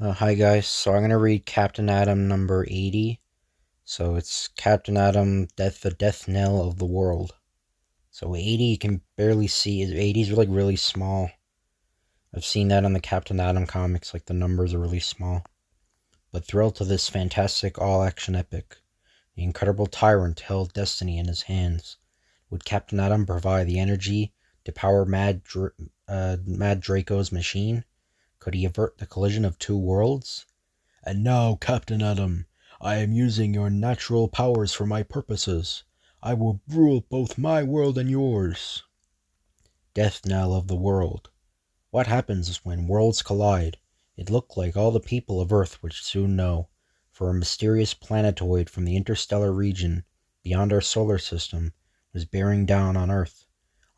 Hi guys, so I'm going to read Captain Atom number 80. So it's Captain Atom, the death knell of the world. So 80 you can barely see, 80 is like really small. I've seen that on the Captain Atom comics, like the numbers are really small. But thrilled to this fantastic all-action epic, the incredible tyrant held destiny in his hands. Would Captain Atom provide the energy to power Mad Draco's machine? Could he avert the collision of two worlds? And now, Captain Atom, I am using your natural powers for my purposes. I will rule both my world and yours. Death knell of the world. What happens when worlds collide? It looked like all the people of Earth would soon know, for a mysterious planetoid from the interstellar region beyond our solar system was bearing down on Earth.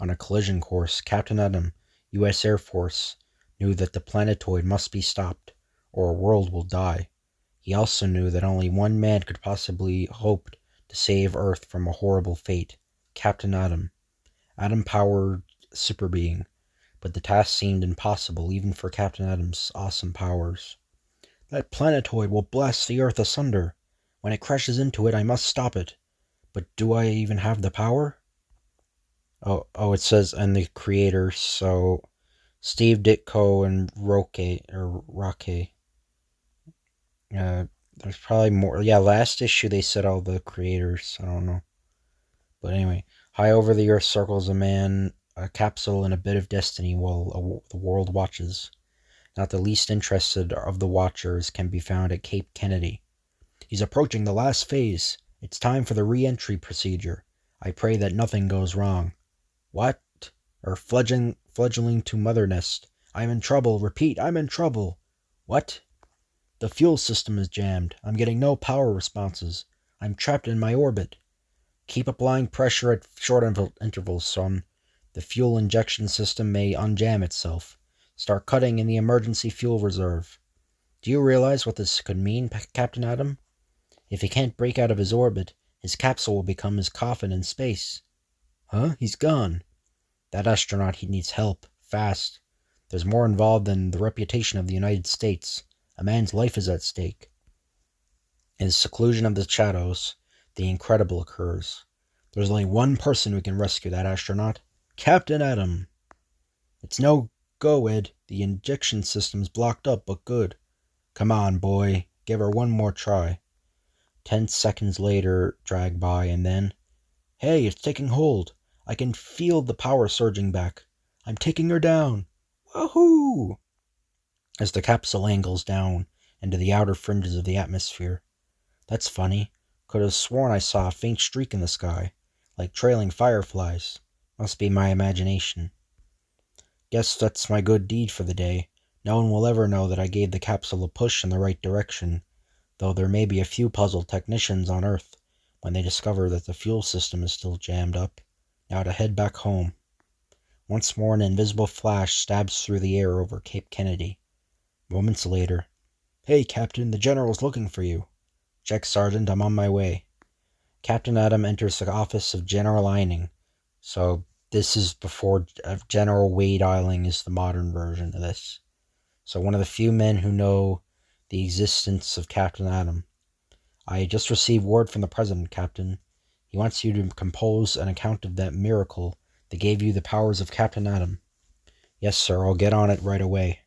On a collision course, Captain Atom, U.S. Air Force, knew that the planetoid must be stopped, or a world will die. He also knew that only one man could possibly hope to save Earth from a horrible fate: Captain Atom, atom-powered super being. But the task seemed impossible even for Captain Atom's awesome powers. That planetoid will blast the Earth asunder. When it crashes into it, I must stop it. But do I even have the power? It says, and the creators, so Steve Ditko and Roque. There's probably more. Yeah, last issue they said all the creators. I don't know. But anyway, high over the earth circles a man, a capsule, and a bit of destiny while the world watches. Not the least interested of the watchers can be found at Cape Kennedy. He's approaching the last phase. It's time for the re-entry procedure. I pray that nothing goes wrong. What? Or fledgling to mother nest. I'm in trouble. Repeat, I'm in trouble. What? The fuel system is jammed. I'm getting no power responses. I'm trapped in my orbit. Keep applying pressure at short intervals, son. The fuel injection system may unjam itself. Start cutting in the emergency fuel reserve. Do you realize what this could mean, Captain Atom? If he can't break out of his orbit, his capsule will become his coffin in space. Huh? He's gone. That astronaut, he needs help. Fast. There's more involved than the reputation of the United States. A man's life is at stake. In the seclusion of the shadows, the incredible occurs. There's only one person who can rescue that astronaut. Captain Atom. It's no go, Ed. The injection system's blocked up, but good. Come on, boy. Give her one more try. 10 seconds later drag by, and then... Hey, it's taking hold. I can feel the power surging back. I'm taking her down. Woohoo! As the capsule angles down into the outer fringes of the atmosphere. That's funny. Could have sworn I saw a faint streak in the sky, like trailing fireflies. Must be my imagination. Guess that's my good deed for the day. No one will ever know that I gave the capsule a push in the right direction, though there may be a few puzzled technicians on Earth when they discover that the fuel system is still jammed up. Now to head back home. Once more an invisible flash stabs through the air over Cape Kennedy. Moments later. Hey, Captain, the General's looking for you. Check, Sergeant, I'm on my way. Captain Atom enters the office of General Eining. So this is before General Wade Eiling is the modern version of this. So one of the few men who know the existence of Captain Atom. I just received word from the President, Captain. He wants you to compose an account of that miracle that gave you the powers of Captain Atom. Yes, sir, I'll get on it right away.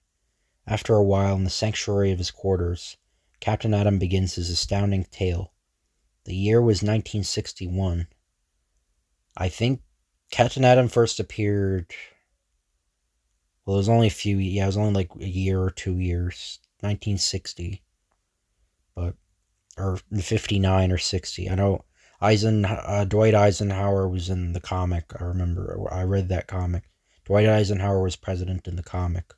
After a while, in the sanctuary of his quarters, Captain Atom begins his astounding tale. The year was 1961. I think Captain Atom first appeared... Well, it was only it was only like a year or 2 years. 1960. Or 59 or 60. I know Dwight Eisenhower was in the comic. I remember. I read that comic. Dwight Eisenhower was president in the comic.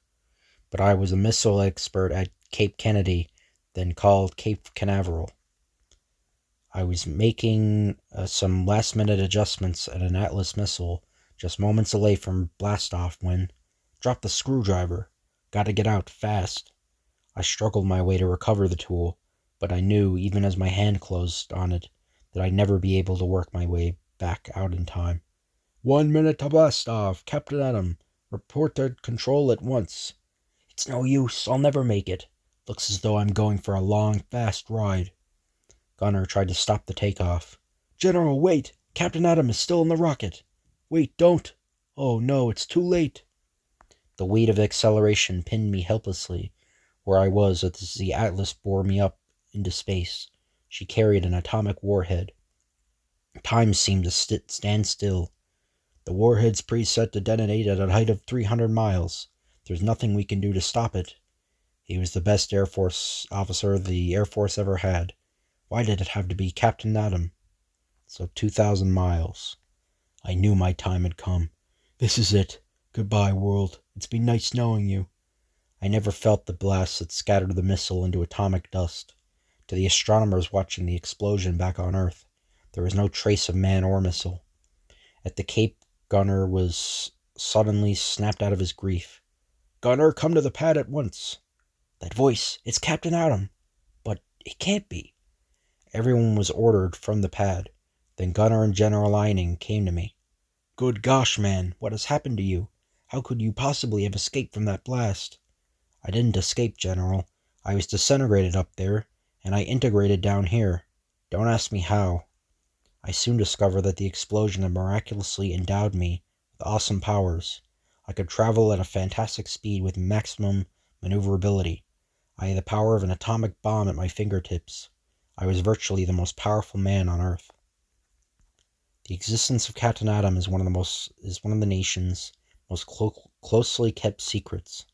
But I was a missile expert at Cape Kennedy, then called Cape Canaveral. I was making some last-minute adjustments at an Atlas missile just moments away from blast-off when... Drop the screwdriver. Gotta get out, fast. I struggled my way to recover the tool, but I knew, even as my hand closed on it, that I'd never be able to work my way back out in time. 1 minute to blast-off. Captain Atom, report to control at once. It's no use. I'll never make it. Looks as though I'm going for a long, fast ride. Gunner tried to stop the takeoff. General, wait! Captain Atom is still in the rocket. Wait, don't! Oh no, it's too late. The weight of acceleration pinned me helplessly where I was as the Atlas bore me up into space. She carried an atomic warhead. Time seemed to stand still. The warhead's preset to detonate at a height of 300 miles. There's nothing we can do to stop it. He was the best Air Force officer the Air Force ever had. Why did it have to be Captain Atom? So 2,000 miles. I knew my time had come. This is it. Goodbye, world. It's been nice knowing you. I never felt the blast that scattered the missile into atomic dust. To the astronomers watching the explosion back on Earth, there was no trace of man or missile. At the Cape, Gunner was suddenly snapped out of his grief. Gunner, come to the pad at once. That voice, it's Captain Atom. But it can't be. Everyone was ordered from the pad. Then Gunner and General Eining came to me. Good gosh, man, what has happened to you? How could you possibly have escaped from that blast? I didn't escape, General. I was disintegrated up there, and I integrated down here. Don't ask me how. I soon discovered that the explosion had miraculously endowed me with awesome powers. I could travel at a fantastic speed with maximum maneuverability. I had the power of an atomic bomb at my fingertips. I was virtually the most powerful man on Earth. The existence of Captain Atom is one of the nation's most closely kept secrets.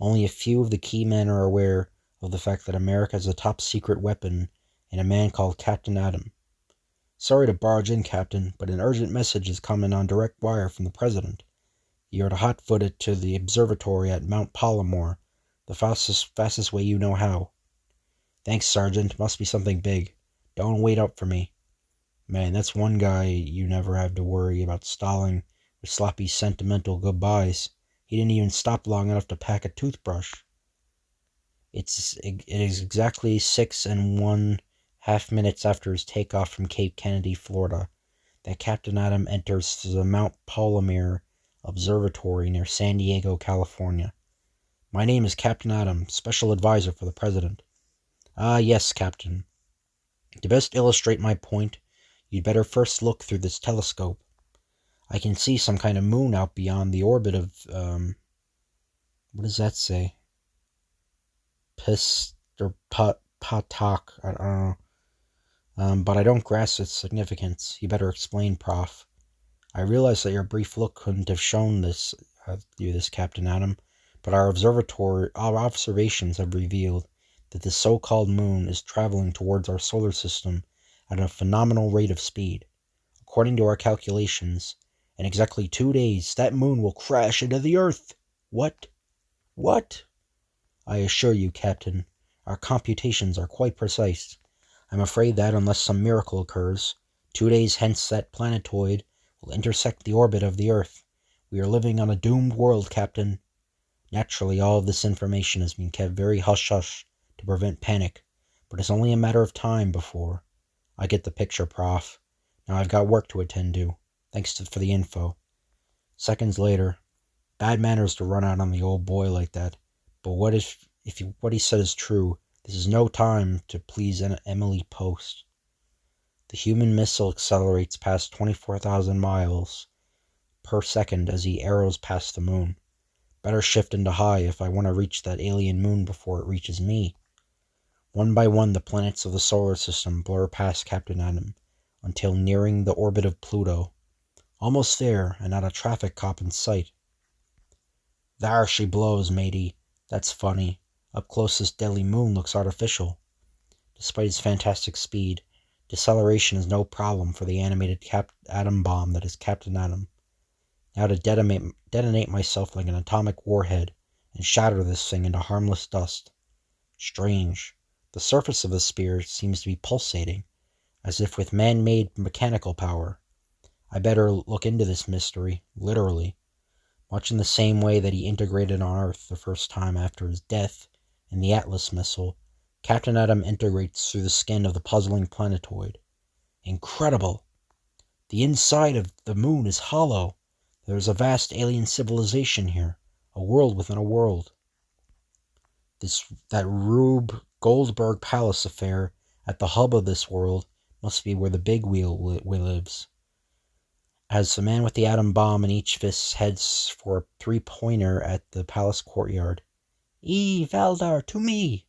Only a few of the key men are aware of the fact that America has a top-secret weapon in a man called Captain Atom. Sorry to barge in, Captain, but an urgent message is coming on direct wire from the President. You're to hot-foot it to the observatory at Mount Palomar, the fastest way you know how. Thanks, Sergeant. Must be something big. Don't wait up for me. Man, that's one guy you never have to worry about stalling with sloppy sentimental goodbyes. He didn't even stop long enough to pack a toothbrush. It is exactly 6 1/2 minutes after his takeoff from Cape Kennedy, Florida, that Captain Atom enters the Mount Palomar Observatory near San Diego, California. My name is Captain Atom, Special Advisor for the President. Ah, yes, Captain. To best illustrate my point, you'd better first look through this telescope. I can see some kind of moon out beyond the orbit of, what does that say? Patak, I don't know. But I don't grasp its significance. You better explain, Prof. I realize that your brief look couldn't have shown you this, Captain Atom, but our observations have revealed that the so-called moon is traveling towards our solar system at a phenomenal rate of speed. According to our calculations, in exactly 2 days, that moon will crash into the Earth. What? What? I assure you, Captain, our computations are quite precise. I'm afraid that, unless some miracle occurs, 2 days hence that planetoid will intersect the orbit of the Earth. We are living on a doomed world, Captain. Naturally, all of this information has been kept very hush-hush to prevent panic, but it's only a matter of time before... I get the picture, Prof. Now I've got work to attend to. Thanks for the info. Seconds later, bad manners to run out on the old boy like that. But what if what he said is true? This is no time to please Emily Post. The human missile accelerates past 24,000 miles per second as he arrows past the moon. Better shift into high if I want to reach that alien moon before it reaches me. One by one, the planets of the solar system blur past Captain Atom until nearing the orbit of Pluto. Almost there, and not a traffic cop in sight. There she blows, matey. That's funny. Up close, this deadly moon looks artificial. Despite its fantastic speed, deceleration is no problem for the animated atom bomb that is Captain Atom. Now to detonate myself like an atomic warhead and shatter this thing into harmless dust. Strange. The surface of the sphere seems to be pulsating, as if with man-made mechanical power. I better look into this mystery, literally. Much in the same way that he integrated on Earth the first time after his death in the Atlas missile, Captain Atom integrates through the skin of the puzzling planetoid. Incredible! The inside of the moon is hollow. There is a vast alien civilization here, a world within a world. That Rube Goldberg Palace affair at the hub of this world must be where the big wheel lives. As the man with the atom bomb in each fist heads for a three-pointer at the palace courtyard. Valdar, to me!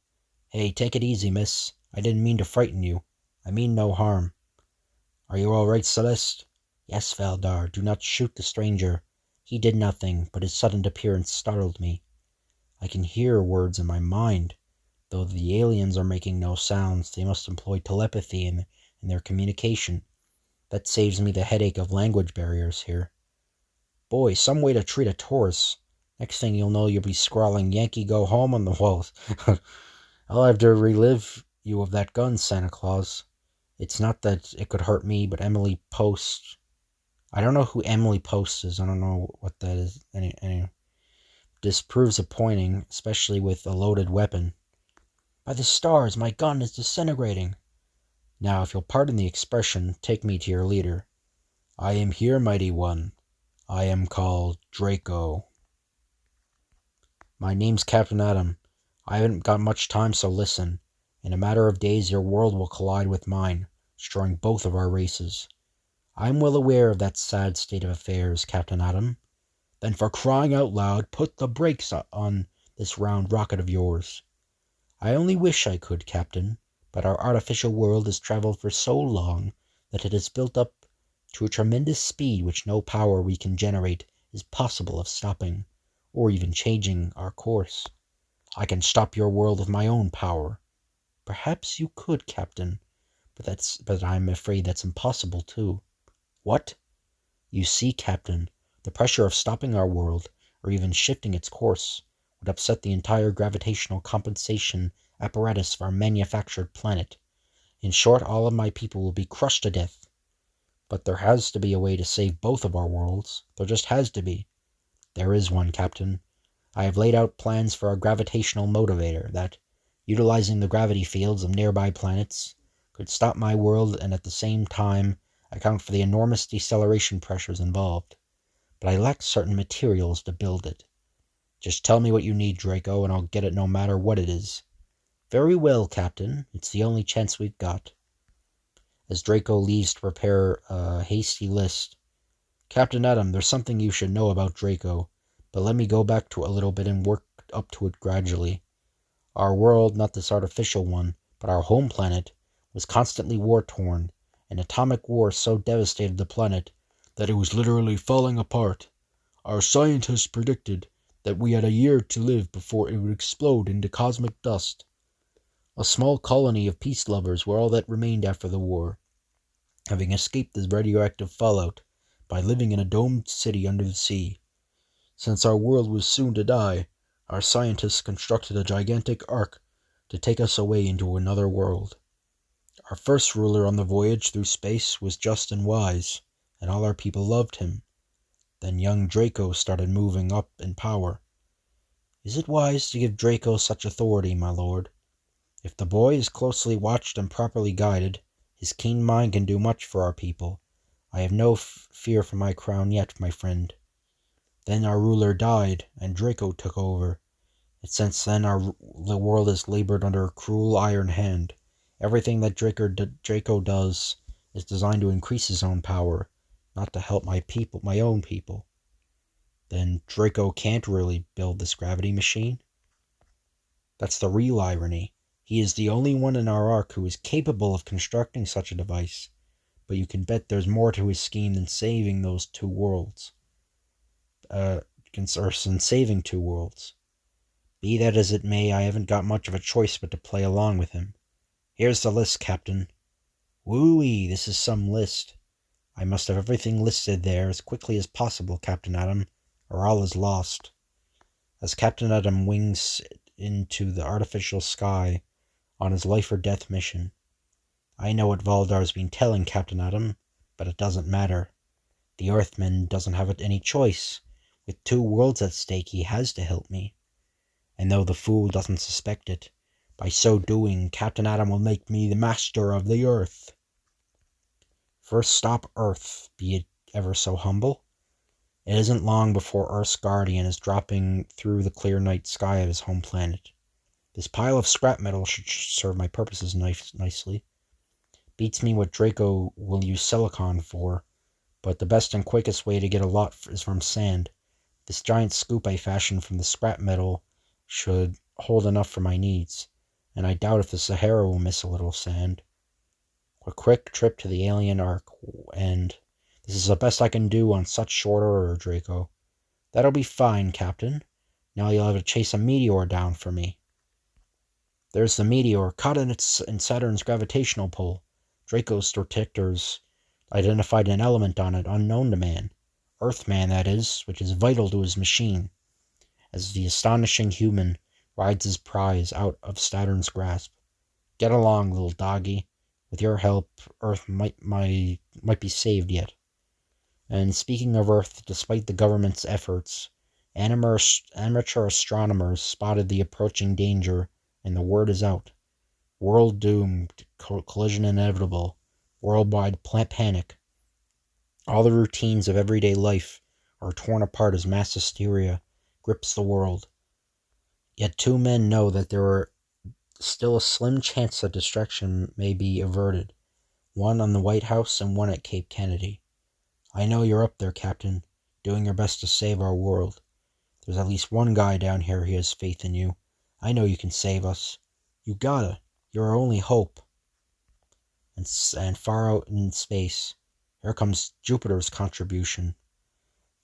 Hey, take it easy, miss. I didn't mean to frighten you. I mean no harm. Are you all right, Celeste? Yes, Valdar, do not shoot the stranger. He did nothing, but his sudden appearance startled me. I can hear words in my mind. Though the aliens are making no sounds, they must employ telepathy in their communication. That saves me the headache of language barriers here. Boy, some way to treat a tourist. Next thing you'll know, you'll be scrawling Yankee Go Home on the walls. I'll have to relive you of that gun, Santa Claus. It's not that it could hurt me, but Emily Post. I don't know who Emily Post is. I don't know what that is. Anyway. This proves a pointing, especially with a loaded weapon. By the stars, my gun is disintegrating. Now, if you'll pardon the expression, take me to your leader. I am here, mighty one. I am called Draco. My name's Captain Atom. I haven't got much time, so listen. In a matter of days, your world will collide with mine, destroying both of our races. I'm well aware of that sad state of affairs, Captain Atom. Then for crying out loud, put the brakes on this round rocket of yours. I only wish I could, Captain, but our artificial world has traveled for so long that it has built up to a tremendous speed which no power we can generate is possible of stopping, or even changing our course. I can stop your world with my own power. Perhaps you could, Captain, but I'm afraid that's impossible too. What? You see, Captain, the pressure of stopping our world, or even shifting its course, would upset the entire gravitational compensation apparatus of our manufactured planet. In short, all of my people will be crushed to death. But there has to be a way to save both of our worlds. There just has to be. There is one, Captain. I have laid out plans for a gravitational motivator that, utilizing the gravity fields of nearby planets, could stop my world and at the same time account for the enormous deceleration pressures involved. But I lack certain materials to build it. Just tell me what you need, Draco, and I'll get it no matter what it is. Very well, Captain. It's the only chance we've got. As Draco leaves to prepare a hasty list. Captain Atom, there's something you should know about Draco, but let me go back to it a little bit and work up to it gradually. Our world, not this artificial one, but our home planet, was constantly war-torn. An atomic war so devastated the planet that it was literally falling apart. Our scientists predicted that we had a year to live before it would explode into cosmic dust. A small colony of peace lovers were all that remained after the war, having escaped the radioactive fallout by living in a domed city under the sea. Since our world was soon to die, our scientists constructed a gigantic ark to take us away into another world. Our first ruler on the voyage through space was just and wise, and all our people loved him. Then young Draco started moving up in power. Is it wise to give Draco such authority, my lord? If the boy is closely watched and properly guided, his keen mind can do much for our people. I have no fear for my crown yet, my friend. Then our ruler died, and Draco took over. And since then the world has labored under a cruel iron hand. Everything that Draco does is designed to increase his own power, not to help my own people. Then Draco can't really build this gravity machine? That's the real irony. He is the only one in our ark who is capable of constructing such a device, but you can bet there's more to his scheme than saving those two worlds. Saving two worlds. Be that as it may, I haven't got much of a choice but to play along with him. Here's the list, Captain. Woo-wee, this is some list. I must have everything listed there as quickly as possible, Captain Atom, or all is lost. As Captain Atom wings into the artificial sky on his life-or-death mission. I know what Valdar's been telling Captain Atom, but it doesn't matter. The Earthman doesn't have any choice. With two worlds at stake, he has to help me. And though the fool doesn't suspect it, by so doing, Captain Atom will make me the master of the Earth. First stop Earth, be it ever so humble. It isn't long before Earth's guardian is dropping through the clear night sky of his home planet. This pile of scrap metal should serve my purposes nicely. Beats me what Draco will use silicon for, but the best and quickest way to get a lot is from sand. This giant scoop I fashioned from the scrap metal should hold enough for my needs, and I doubt if the Sahara will miss a little sand. A quick trip to the alien ark, and this is the best I can do on such short order, Draco. That'll be fine, Captain. Now you'll have to chase a meteor down for me. There's the meteor, caught in Saturn's gravitational pull. Draco's detectors identified an element on it unknown to man. Earthman, that is, which is vital to his machine. As the astonishing human rides his prize out of Saturn's grasp. Get along, little doggy. With your help, Earth might be saved yet. And speaking of Earth, despite the government's efforts, amateur astronomers spotted the approaching danger, and the word is out. World doomed, collision inevitable, worldwide panic. All the routines of everyday life are torn apart as mass hysteria grips the world. Yet two men know that there are still a slim chance that destruction may be averted. One on the White House and one at Cape Kennedy. I know you're up there, Captain, doing your best to save our world. There's at least one guy down here who has faith in you. I know you can save us. You gotta. You're our only hope. And far out in space, here comes Jupiter's contribution.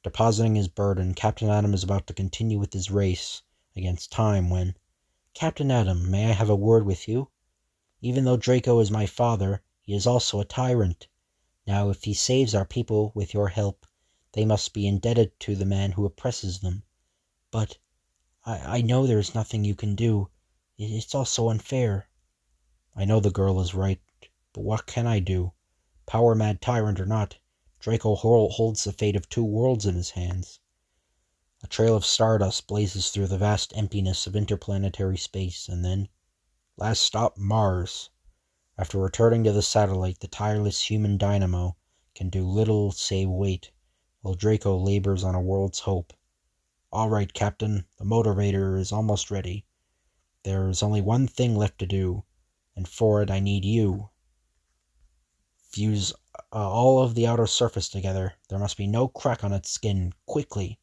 Depositing his burden, Captain Atom is about to continue with his race against time when, Captain Atom, may I have a word with you? Even though Draco is my father, he is also a tyrant. Now, if he saves our people with your help, they must be indebted to the man who oppresses them. But I know there's nothing you can do. It's all so unfair. I know the girl is right, but what can I do? Power-mad tyrant or not, Draco holds the fate of two worlds in his hands. A trail of stardust blazes through the vast emptiness of interplanetary space, and then, last stop, Mars. After returning to the satellite, the tireless human dynamo can do little save wait, while Draco labors on a world's hope. All right, Captain, the motivator is almost ready. There's only one thing left to do, and for it I need you. Fuse all of the outer surface together. There must be no crack on its skin, quickly.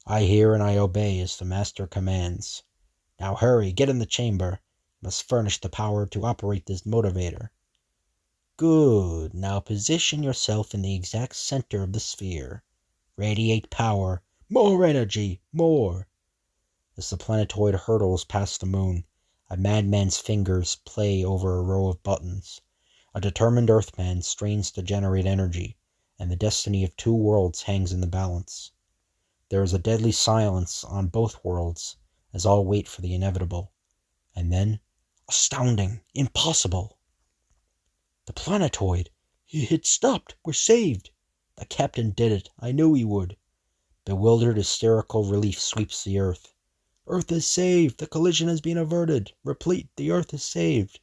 I hear and I obey as the master commands. Now hurry, get in the chamber. You must furnish the power to operate this motivator. Good. Now position yourself in the exact center of the sphere. Radiate power. More energy. More. As the planetoid hurtles past the moon, a madman's fingers play over a row of buttons. A determined Earthman strains to generate energy, and the destiny of two worlds hangs in the balance. There is a deadly silence on both worlds, as all wait for the inevitable. And then, astounding, impossible. The planetoid! It stopped! We're saved! The captain did it. I knew he would. Bewildered, hysterical relief sweeps the earth. Earth is saved! The collision has been averted! Replete, the earth is saved!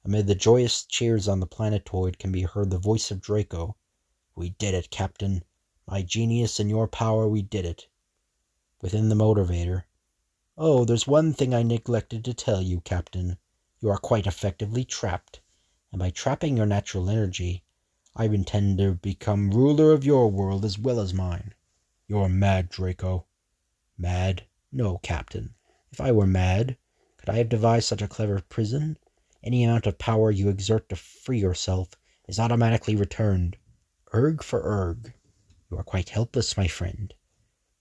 Amid the joyous cheers on the planetoid can be heard the voice of Draco. We did it, Captain. My genius and your power, we did it. Within the motivator. Oh, there's one thing I neglected to tell you, Captain. You are quite effectively trapped. And by trapping your natural energy, I intend to become ruler of your world as well as mine. You're mad, Draco. Mad? No, Captain. If I were mad, could I have devised such a clever prison? Any amount of power you exert to free yourself is automatically returned. Erg for erg. You are quite helpless, my friend.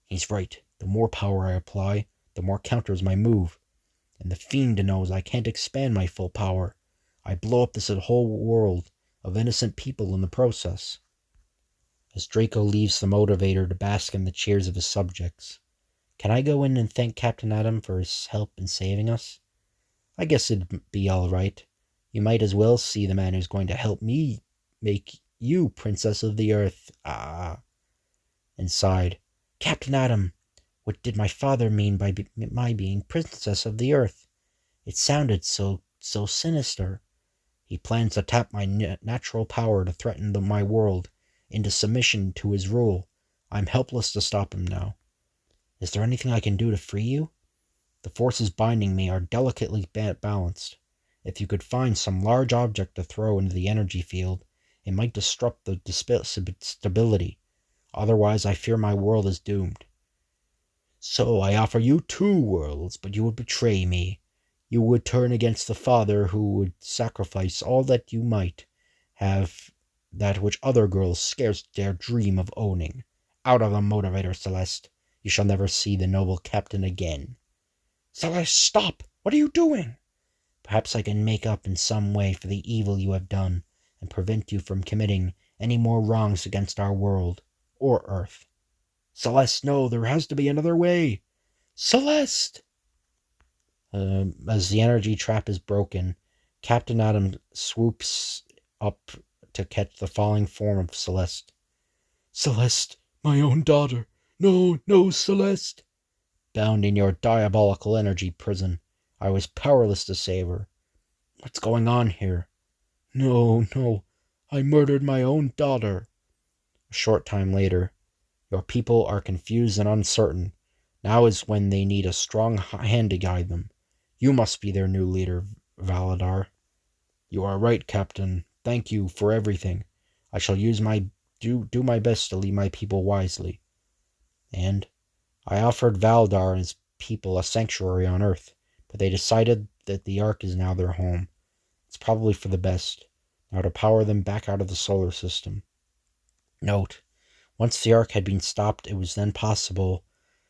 He's right. The more power I apply, the more counters my move. And the fiend knows I can't expand my full power. I blow up this whole world of innocent people in the process. As Draco leaves the motivator to bask in the cheers of his subjects, can I go in and thank Captain Atom for his help in saving us? I guess it'd be all right. You might as well see the man who's going to help me make you Princess of the Earth. And sighed. Captain Atom, what did my father mean by my being Princess of the Earth? It sounded so sinister. He plans to tap my natural power to threaten my world into submission to his rule. I'm helpless to stop him now. Is there anything I can do to free you? The forces binding me are delicately balanced. If you could find some large object to throw into the energy field, it might disrupt the stability. Otherwise, I fear my world is doomed. So I offer you 2 worlds, but you would betray me. You would turn against the father who would sacrifice all that you might have, that which other girls scarce dare dream of owning. Out of the motivator, Celeste. You shall never see the noble captain again. Celeste, stop! What are you doing? Perhaps I can make up in some way for the evil you have done, and prevent you from committing any more wrongs against our world, or Earth. Celeste, no, there has to be another way. Celeste! As the energy trap is broken, Captain Atom swoops up to catch the falling form of Celeste. Celeste, my own daughter. No, no, Celeste. Bound in your diabolical energy prison, I was powerless to save her. What's going on here? No, no, I murdered my own daughter. A short time later, your people are confused and uncertain. Now is when they need a strong hand to guide them. You must be their new leader, Validar. You are right, Captain. Thank you for everything. I shall do my best to lead my people wisely. And I offered Valdar and his people a sanctuary on Earth, but they decided that the Ark is now their home. It's probably for the best, now to power them back out of the solar system. Note: once the Ark had been stopped, it was then possible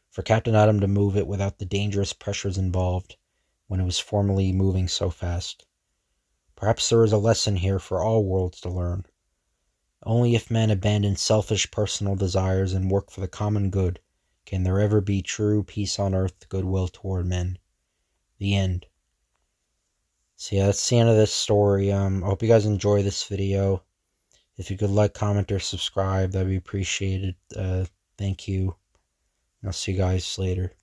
for Captain Atom to move it without the dangerous pressures involved when it was formerly moving so fast. Perhaps there is a lesson here for all worlds to learn. Only if men abandon selfish personal desires and work for the common good can there ever be true peace on earth, goodwill toward men. The end. So yeah, that's the end of this story. I hope you guys enjoy this video. If you could like, comment, or subscribe, that'd be appreciated. Thank you. I'll see you guys later.